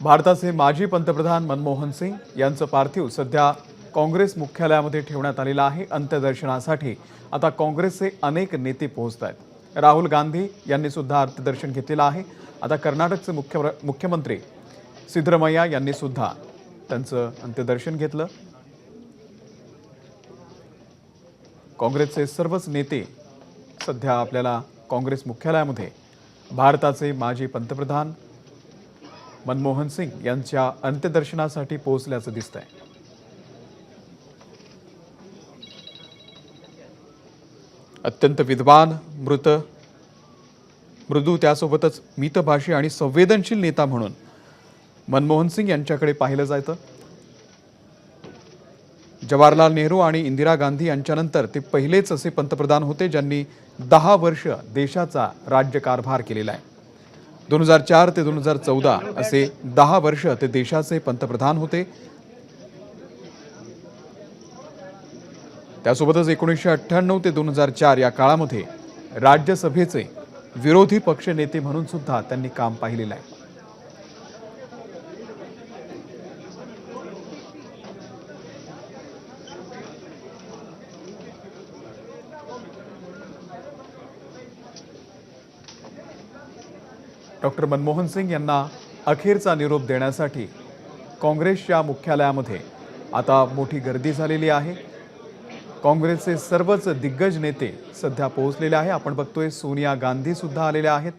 भारताचे माजी पंतप्रधान मनमोहन सिंग यांचं पार्थिव सध्या काँग्रेस मुख्यालयामध्ये ठेवण्यात आलेलं आहे। अंत्यदर्शनासाठी आता काँग्रेसचे अनेक नेते पोहोचत आहेत। राहुल गांधी यांनी सुद्धा अंत्यदर्शन घेतलेलं आहे। आता कर्नाटकचे मुख्यमंत्री सिद्धरामय्या यांनी सुद्धा त्यांचं अंत्यदर्शन घेतलं। काँग्रेसचे सर्वच नेते सध्या आपल्याला काँग्रेस मुख्यालयामध्ये भारताचे माजी पंतप्रधान मनमोहन सिंग यांच्या अंत्यदर्शनासाठी पोहोचल्याचं दिसतंय। अत्यंत विद्वान मृदू त्यासोबतच मितभाषी आणि संवेदनशील नेता म्हणून मनमोहन सिंग यांच्याकडे पाहिलं जातं। जवाहरलाल नेहरू आणि इंदिरा गांधी यांच्यानंतर ते पहिलेच असे पंतप्रधान होते ज्यांनी 10 वर्ष देशाचा राज्यकारभार केलेला आहे। 2004 ते 2014 असे 10 वर्ष ते देशाचे पंतप्रधान होते। त्यासोबतच 1998 ते 2004 या काळामध्ये राज्यसभेचे विरोधी पक्ष नेते म्हणून सुद्धा त्यांनी काम पाहिलेलं आहे। डॉक्टर मनमोहन सिंग यांना अखेरचा निरोप देण्यासाठी काँग्रेसच्या मुख्यालयामध्ये आता मोठी गर्दी झालेली आहे। काँग्रेसचे सर्वच दिग्गज नेते सध्या पोहोचलेले आहे। आपण बघतोय सोनिया गांधी सुद्धा आलेल्या आहेत।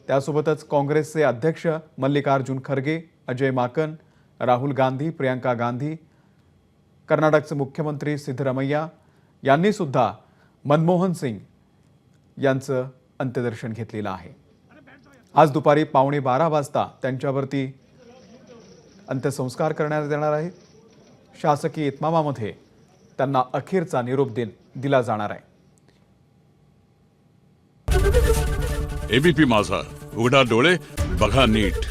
त्यासोबतच काँग्रेसचे अध्यक्ष मल्लिकार्जुन खरगे, अजय माकन, राहुल गांधी, प्रियंका गांधी, कर्नाटकचे मुख्यमंत्री सिद्धरामय्या यांनी सुद्धा मनमोहन सिंग यांचं अंत्यदर्शन घेतलेलं आहे। आज दुपारी 11:15 वाजता त्यांच्यावरती अंत्यसंस्कार करण्यात येणार आहे। शासकीय इतमामामध्ये त्यांना अखेरचा निरोप दिला जाणार आहे। एबीपी माझा, उघडा डोळे बघा नीट।